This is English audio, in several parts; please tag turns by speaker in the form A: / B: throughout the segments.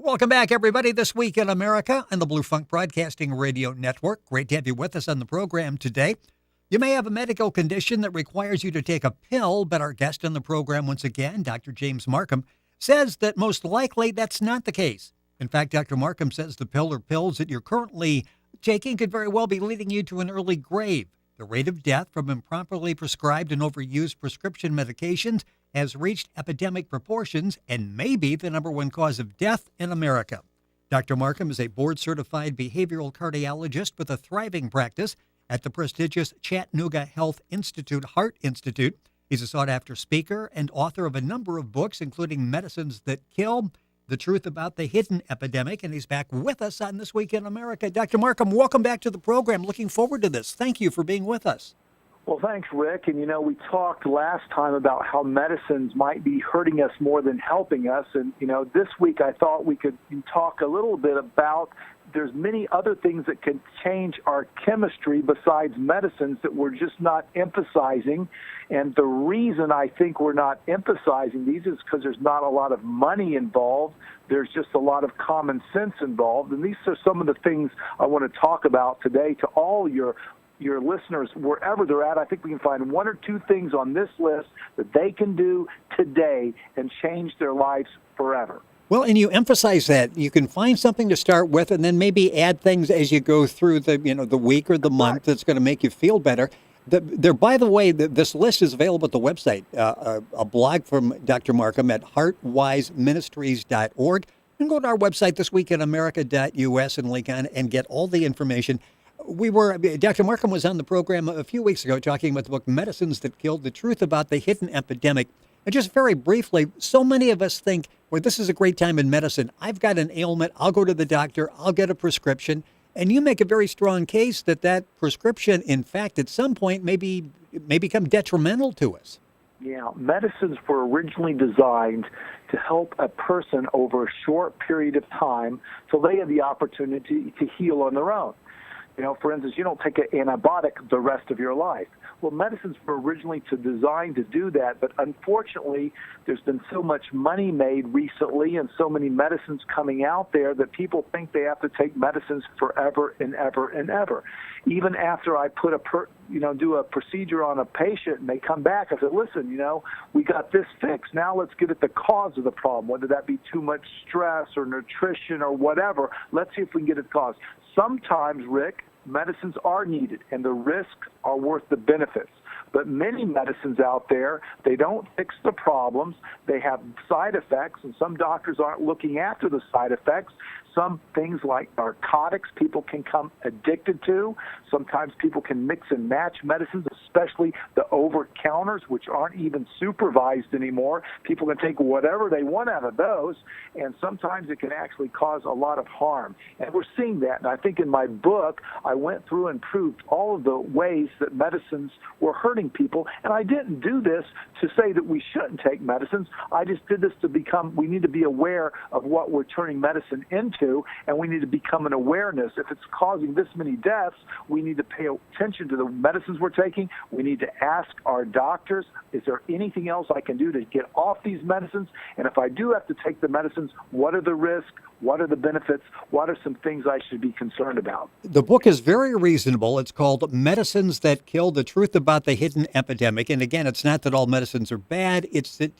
A: Welcome back, everybody, this week in America and the Blue Funk Broadcasting Radio Network. Great to have you with us on the program today. You may have a medical condition that requires you to take a pill, but our guest on the program once again, Dr. James Marcum, says that most likely that's not the case. In fact, Dr. Marcum says the pill or pills that you're currently taking could very well be leading you to an early grave. The rate of death from improperly prescribed and overused prescription medications has reached epidemic proportions and may be the number one cause of death in America. Dr. Marcum is a board-certified behavioral cardiologist with a thriving practice at the prestigious Chattanooga Health Institute Heart Institute. He's a sought-after speaker and author of a number of books, including Medicines That Kill, The Truth About the Hidden Epidemic, and he's back with us on This Week in America. Dr. Marcum, welcome back to the program. Looking forward to this. Thank you for being with us.
B: Well, thanks, Rick. And, we talked last time about how medicines might be hurting us more than helping us. And, this week I thought we could talk a little bit about there's many other things that can change our chemistry besides medicines that we're just not emphasizing. And the reason I think we're not emphasizing these is because there's not a lot of money involved. There's just a lot of common sense involved. And these are some of the things I want to talk about today to all your listeners, wherever they're at. I think we can find one or two things on this list that they can do today and change their lives forever.
A: Well, and you emphasize that you can find something to start with and then maybe add things as you go through the week or the month that's going to make you feel better. By the way, this list is available at the website, a blog from Dr. Marcum at heartwiseministries.org. You can go to our website, thisweekinamerica.us, and link on and get all the information. Dr. Marcum was on the program a few weeks ago talking about the book Medicines That Kill, The Truth About the Hidden Epidemic. And just very briefly, so many of us think, well, this is a great time in medicine. I've got an ailment. I'll go to the doctor. I'll get a prescription. And you make a very strong case that prescription, in fact, at some point may become detrimental to us.
B: Yeah, medicines were originally designed to help a person over a short period of time so they have the opportunity to heal on their own. For instance, you don't take an antibiotic the rest of your life. Well, medicines were originally designed to do that, but unfortunately, there's been so much money made recently and so many medicines coming out there that people think they have to take medicines forever and ever and ever. Even after I put do a procedure on a patient and they come back, I said, listen, we got this fixed. Now let's get at the cause of the problem, whether that be too much stress or nutrition or whatever. Let's see if we can get at the cause. Sometimes, Rick, medicines are needed, and the risks are worth the benefits. But many medicines out there, they don't fix the problems. They have side effects, and some doctors aren't looking after the side effects. Some things like narcotics people can become addicted to. Sometimes people can mix and match medicines, especially the over-counters, which aren't even supervised anymore. People can take whatever they want out of those, and sometimes it can actually cause a lot of harm. And we're seeing that. And I think in my book, I went through and proved all of the ways that medicines were hurting people. And I didn't do this to say that we shouldn't take medicines. I just did this we need to be aware of what we're turning medicine into, and we need to become an awareness. If it's causing this many deaths, we need to pay attention to the medicines we're taking. We need to ask our doctors, is there anything else I can do to get off these medicines? And if I do have to take the medicines, what are the risks? What are the benefits? What are some things I should be concerned about?
A: The book is very reasonable. It's called Medicines That Kill, The Truth About the Hidden Epidemic. And again, it's not that all medicines are bad. It's that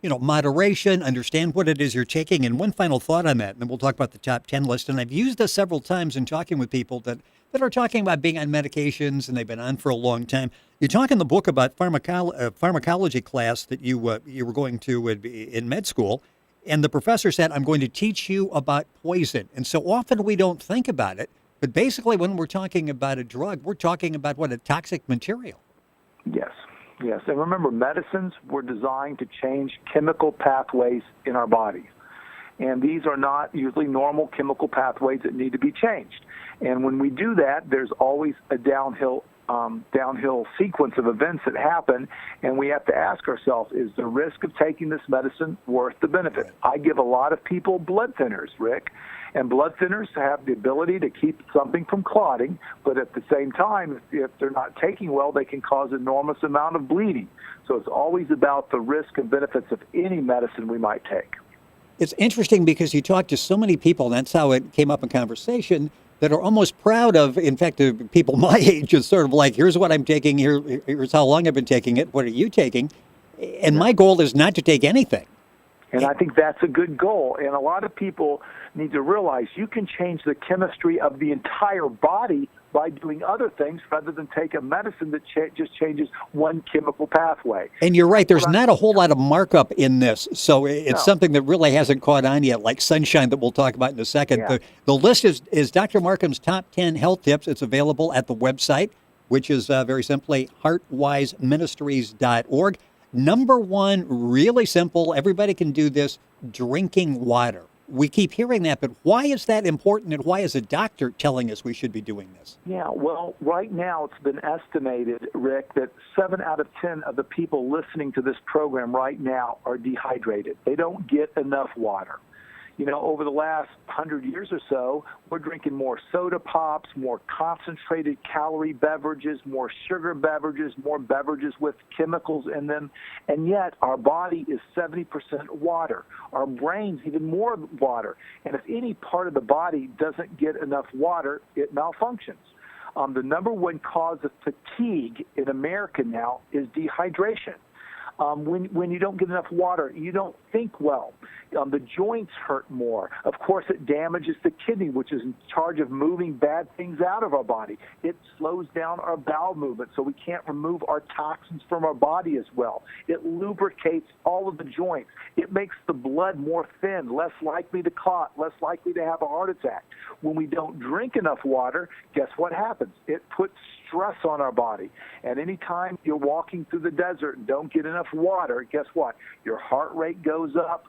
A: moderation, understand what it is you're taking. And one final thought on that, and then we'll talk about the top 10 list. And I've used this several times in talking with people that are talking about being on medications and they've been on for a long time. You talk in the book about pharmacology class that you were going to in med school. And the professor said, I'm going to teach you about poison. And so often we don't think about it. But basically, when we're talking about a drug, we're talking about a toxic material.
B: Yes. And remember, medicines were designed to change chemical pathways in our bodies. And these are not usually normal chemical pathways that need to be changed. And when we do that, there's always a downhill sequence of events that happen, and we have to ask ourselves, is the risk of taking this medicine worth the benefit? I give a lot of people blood thinners, Rick, and blood thinners have the ability to keep something from clotting, but at the same time, if they're not taking well, they can cause enormous amount of bleeding. So it's always about the risk and benefits of any medicine we might take.
A: It's interesting because you talk to so many people, and that's how it came up in conversation, that are almost proud of, in fact, the people my age is sort of like, here's what I'm taking, here's how long I've been taking it, what are you taking? And my goal is not to take anything.
B: And I think that's a good goal. And a lot of people need to realize you can change the chemistry of the entire body by doing other things rather than take a medicine that just changes one chemical pathway.
A: And you're right, there's not a whole lot of markup in this. So it's something that really hasn't caught on yet, like sunshine that we'll talk about in a second.
B: Yeah.
A: The list is Dr. Marcum's top 10 health tips. It's available at the website, which is very simply heartwiseministries.org. Number one, really simple, everybody can do this, drinking water. We keep hearing that, but why is that important, and why is a doctor telling us we should be doing this?
B: Yeah, well, right now it's been estimated, Rick, that 7 out of 10 of the people listening to this program right now are dehydrated. They don't get enough water. You know, over the last 100 years or so, we're drinking more soda pops, more concentrated calorie beverages, more sugar beverages, more beverages with chemicals in them, and yet our body is 70% water. Our brain's even more water. And if any part of the body doesn't get enough water, it malfunctions. The number one cause of fatigue in America now is dehydration. When you don't get enough water, you don't think well. The joints hurt more. Of course, it damages the kidney, which is in charge of moving bad things out of our body. It slows down our bowel movement, so we can't remove our toxins from our body as well. It lubricates all of the joints. It makes the blood more thin, less likely to clot, less likely to have a heart attack. When we don't drink enough water, guess what happens? It puts stress on our body. And anytime you're walking through the desert and don't get enough water, guess what? Your heart rate goes up,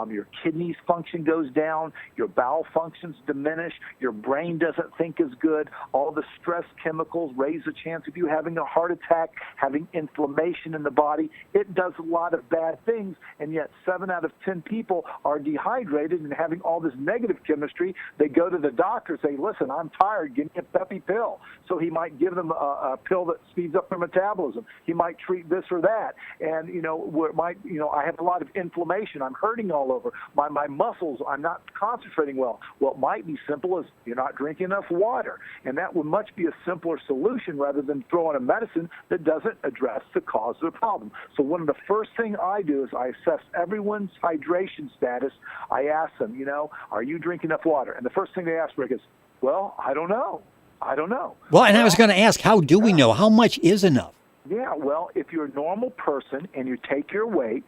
B: your kidneys function goes down, your bowel functions diminish, your brain doesn't think as good, all the stress chemicals raise the chance of you having a heart attack, having inflammation in the body. It does a lot of bad things, and yet 7 out of 10 people are dehydrated and having all this negative chemistry. They go to the doctor and say, listen, I'm tired, give me a peppy pill. So he might give them a pill that speeds up their metabolism. He might treat this or that. And, I have a lot of inflammation. I'm hurting all over. My muscles, I'm not concentrating well. Well, it might be simple as you're not drinking enough water. And that would much be a simpler solution rather than throwing a medicine that doesn't address the cause of the problem. So one of the first things I do is I assess everyone's hydration status. I ask them, are you drinking enough water? And the first thing they ask, Rick, is, well, I don't know.
A: Well, and I was going to ask, how do we know? How much is enough?
B: Yeah, well, if you're a normal person and you take your weight,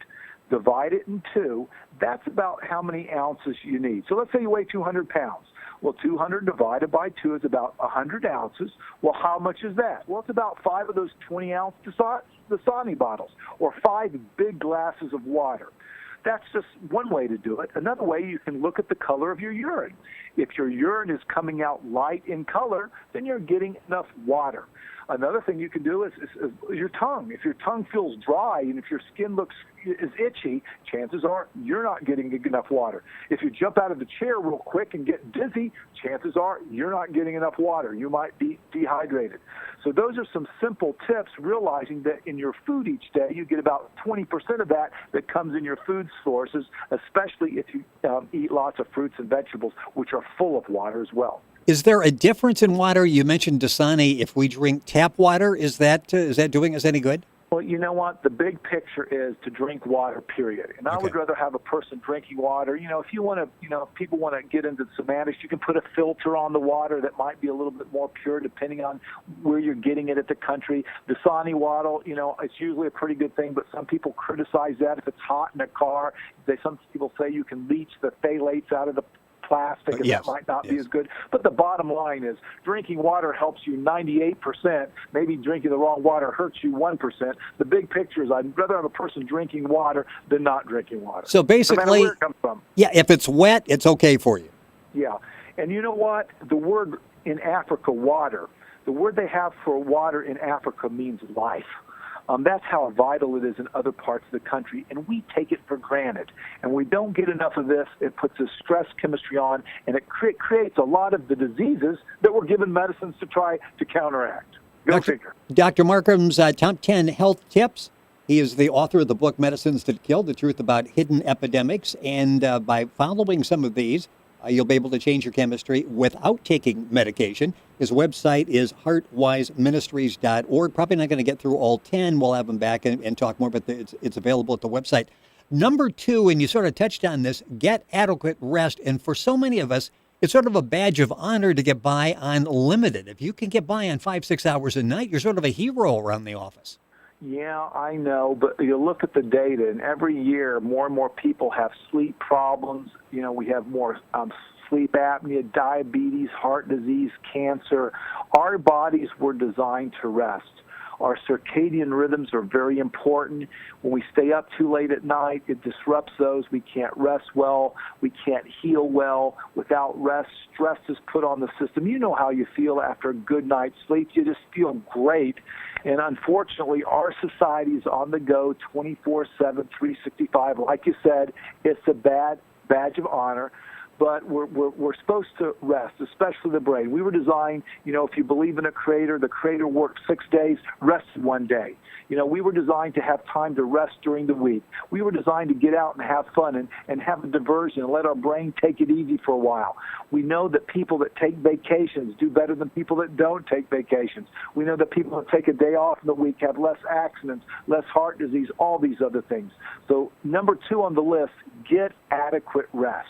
B: divide it in 2, that's about how many ounces you need. So let's say you weigh 200 pounds. Well, 200 divided by 2 is about 100 ounces. Well, how much is that? Well, it's about 5 of those 20-ounce Dasani bottles or 5 big glasses of water. That's just one way to do it. Another way, you can look at the color of your urine. If your urine is coming out light in color, then you're getting enough water. Another thing you can do is your tongue. If your tongue feels dry and if your skin is itchy, chances are you're not getting enough water. If you jump out of the chair real quick and get dizzy, chances are you're not getting enough water. You might be dehydrated. So those are some simple tips, realizing that in your food each day, you get about 20% of that comes in your food sources, especially if you eat lots of fruits and vegetables, which are full of water as well.
A: Is there a difference in water? You mentioned Dasani. If we drink tap water, is that doing us any good?
B: Well, you know what? The big picture is to drink water, period. And I would rather have a person drinking water. If you want to, if people want to get into semantics, you can put a filter on the water that might be a little bit more pure depending on where you're getting it at the country. Dasani water, it's usually a pretty good thing, but some people criticize that if it's hot in a car. Some people say you can leach the phthalates out of the plastic, and that might not be as good. But the bottom line is drinking water helps you 98%. Maybe drinking the wrong water hurts you 1%. The big picture is I'd rather have a person drinking water than not drinking water.
A: So basically,
B: no matter where it comes from.
A: Yeah, if it's wet, it's okay for you.
B: Yeah. And you know what? The word in Africa, water, the word they have for water in Africa means life. That's how vital it is in other parts of the country, and we take it for granted. And we don't get enough of this. It puts a stress chemistry on, and it creates a lot of the diseases that we're given medicines to try to counteract. Go figure.
A: Dr. Marcum's top 10 health tips. He is the author of the book Medicines That Kill, The Truth About Hidden Epidemics. And by following some of these, you'll be able to change your chemistry without taking medication. His website is heartwiseministries.org. Probably not going to get through all 10. We'll have him back and talk more, but it's available at the website. Number 2, and you sort of touched on this, get adequate rest. And for so many of us, it's sort of a badge of honor to get by on limited. If you can get by on 5-6 hours a night, you're sort of a hero around the office.
B: Yeah, I know, but you look at the data, and every year more and more people have sleep problems. We have more sleep apnea, diabetes, heart disease, cancer. Our bodies were designed to rest. Our circadian rhythms are very important. When we stay up too late at night, it disrupts those. We can't rest well. We can't heal well. Without rest, stress is put on the system. You know how you feel after a good night's sleep. You just feel great. And unfortunately, our society is on the go 24/7, 365. Like you said, it's a badge of honor. But we're supposed to rest, especially the brain. We were designed, if you believe in a creator, the creator worked 6 days, rested 1 day. We were designed to have time to rest during the week. We were designed to get out and have fun and have a diversion and let our brain take it easy for a while. We know that people that take vacations do better than people that don't take vacations. We know that people that take a day off in the week have less accidents, less heart disease, all these other things. So number 2 on the list, get adequate rest.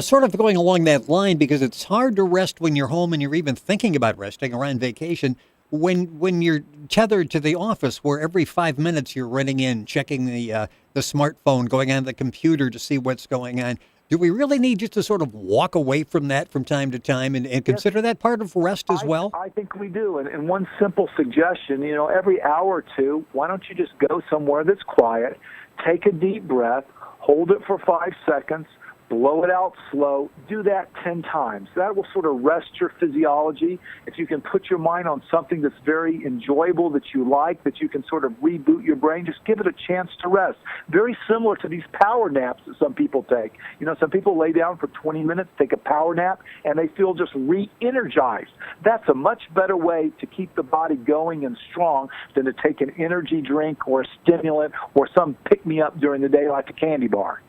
A: Sort of going along that line, because it's hard to rest when you're home and you're even thinking about resting or on vacation. When you're tethered to the office, where every 5 minutes you're running in, checking the smartphone, going on the computer to see what's going on. Do we really need just to sort of walk away from that from time to time and consider that part of rest as well?
B: I think we do. And one simple suggestion, every hour or two, why don't you just go somewhere that's quiet, take a deep breath, hold it for 5 seconds, blow it out slow. Do that 10 times. That will sort of rest your physiology. If you can put your mind on something that's very enjoyable, that you like, that you can sort of reboot your brain, just give it a chance to rest. Very similar to these power naps that some people take. Some people lay down for 20 minutes, take a power nap, and they feel just re-energized. That's a much better way to keep the body going and strong than to take an energy drink or a stimulant or some pick-me-up during the day like a candy bar.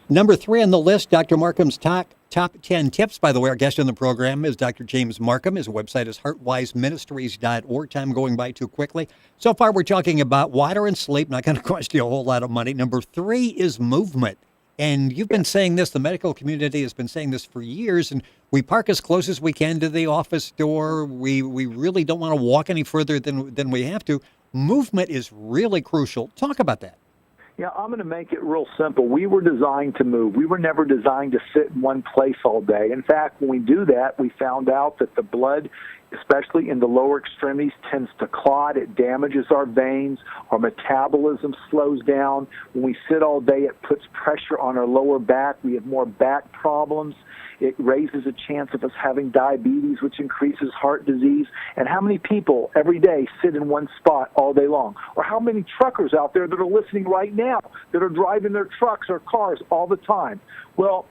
A: Number 3 on the list, Dr. Marcum's top 10 tips. By the way, our guest on the program is Dr. James Marcum. His website is heartwiseministries.org. Time going by too quickly. So far, we're talking about water and sleep. Not going to cost you a whole lot of money. Number 3 is movement. And you've been saying this, the medical community has been saying this for years, and we park as close as we can to the office door. We really don't want to walk any further than we have to. Movement is really crucial. Talk about that.
B: Yeah, I'm going to make it real simple. We were designed to move. We were never designed to sit in one place all day. In fact, when we do that, we found out that the blood, especially in the lower extremities, tends to clot. It damages our veins. Our metabolism slows down. When we sit all day, it puts pressure on our lower back. We have more back problems. It raises a chance of us having diabetes, which increases heart disease. And how many people every day sit in one spot all day long? Or how many truckers out there that are listening right now that are driving their trucks or cars all the time? Well,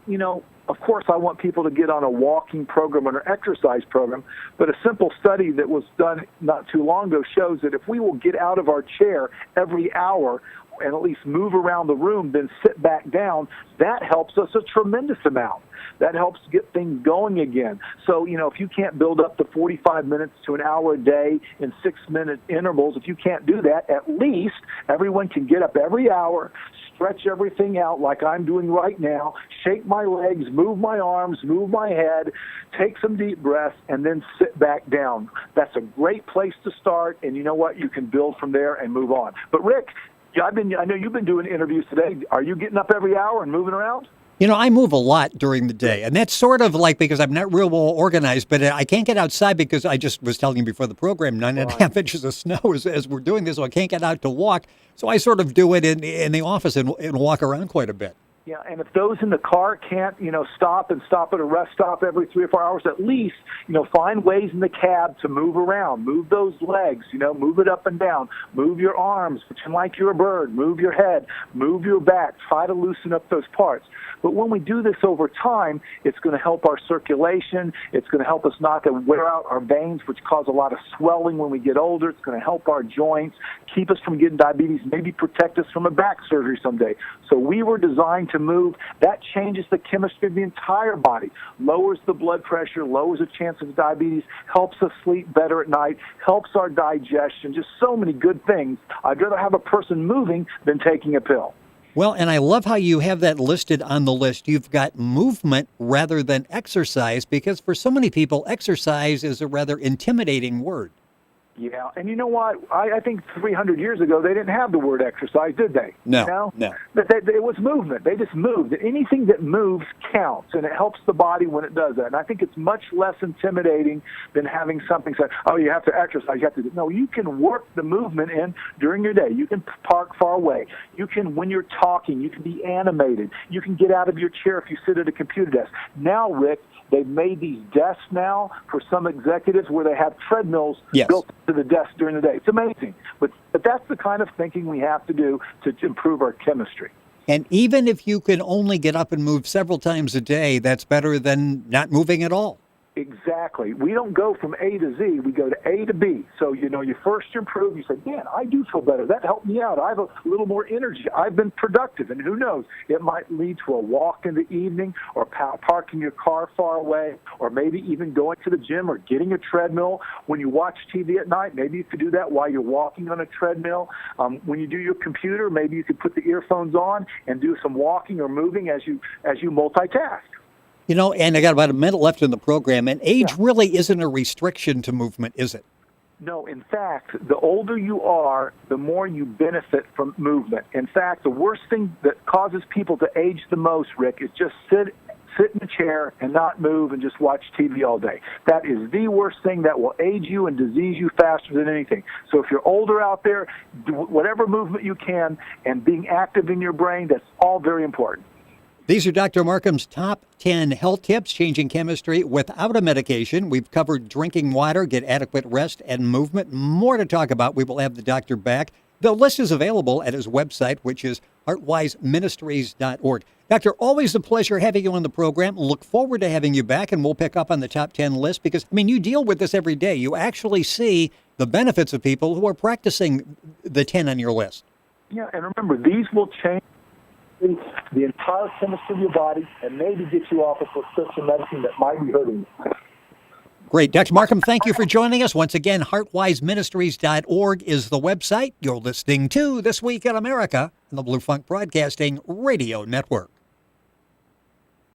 B: of course, I want people to get on a walking program or an exercise program, but a simple study that was done not too long ago shows that if we will get out of our chair every hour and at least move around the room, then sit back down, that helps us a tremendous amount. That helps get things going again. So, if you can't build up to 45 minutes to an hour a day in 6-minute intervals, if you can't do that, at least everyone can get up every hour, stretch everything out like I'm doing right now, shake my legs, move my arms, move my head, take some deep breaths, and then sit back down. That's a great place to start, and you know what? You can build from there and move on. But, Rick, I know you've been doing interviews today. Are you getting up every hour and moving around?
A: I move a lot during the day, and that's sort of like because I'm not real well organized, but I can't get outside because I just was telling you before the program, 9.5 inches of snow as we're doing this, so I can't get out to walk. So I sort of do it in the office and walk around quite a bit.
B: Yeah, and if those in the car can't, stop at a rest stop every 3 or 4 hours, at least, find ways in the cab to move around, move those legs, move it up and down, move your arms, pretend like you're a bird, move your head, move your back, try to loosen up those parts. But when we do this over time, it's going to help our circulation. It's going to help us not to wear out our veins, which cause a lot of swelling when we get older. It's going to help our joints, keep us from getting diabetes, maybe protect us from a back surgery someday. So we were designed to move. That changes the chemistry of the entire body, lowers the blood pressure, lowers the chance of diabetes, helps us sleep better at night, helps our digestion, just so many good things. I'd rather have a person moving than taking a pill.
A: Well, and I love how you have that listed on the list. You've got movement rather than exercise, because for so many people, exercise is a rather intimidating word.
B: Yeah, and you know what? I think 300 years ago, they didn't have the word exercise, did they?
A: No.
B: But it was movement. They just moved. Anything that moves counts, and it helps the body when it does that. And I think it's much less intimidating than having something say, oh, you have to exercise. You have to do. No, you can work the movement in during your day. You can park far away. You can, when you're talking, you can be animated. You can get out of your chair if you sit at a computer desk. Now, Rick, they've made these desks now for some executives where they have treadmills built to the desk during the day. It's amazing. But that's the kind of thinking we have to do to improve our chemistry.
A: And even if you can only get up and move several times a day, that's better than not moving at all.
B: Exactly. We don't go from A to Z. We go to A to B. So, you first improve. You say, man, I do feel better. That helped me out. I have a little more energy. I've been productive. And who knows, it might lead to a walk in the evening, or parking your car far away, or maybe even going to the gym or getting a treadmill. When you watch TV at night, maybe you could do that while you're walking on a treadmill. When you do your computer, maybe you could put the earphones on and do some walking or moving as you multitask.
A: And I got about a minute left in the program, and age really isn't a restriction to movement, is it?
B: No, in fact, the older you are, the more you benefit from movement. In fact, the worst thing that causes people to age the most, Rick, is just sit in a chair and not move and just watch TV all day. That is the worst thing that will age you and disease you faster than anything. So if you're older out there, do whatever movement you can, and being active in your brain, that's all very important.
A: These are Dr. Marcum's top 10 health tips, changing chemistry without a medication. We've covered drinking water, get adequate rest, and movement. More to talk about. We will have the doctor back. The list is available at his website, which is heartwiseministries.org. Doctor, always a pleasure having you on the program. Look forward to having you back, and we'll pick up on the top 10 list because, you deal with this every day. You actually see the benefits of people who are practicing the 10 on your list.
B: Yeah, and remember, these will change the entire chemistry of your body and maybe get you off of prescription medicine that might be hurting you.
A: Great. Dr. Marcum, thank you for joining us. Once again, heartwiseministries.org is the website. You're listening to This Week in America on the Blue Funk Broadcasting Radio Network.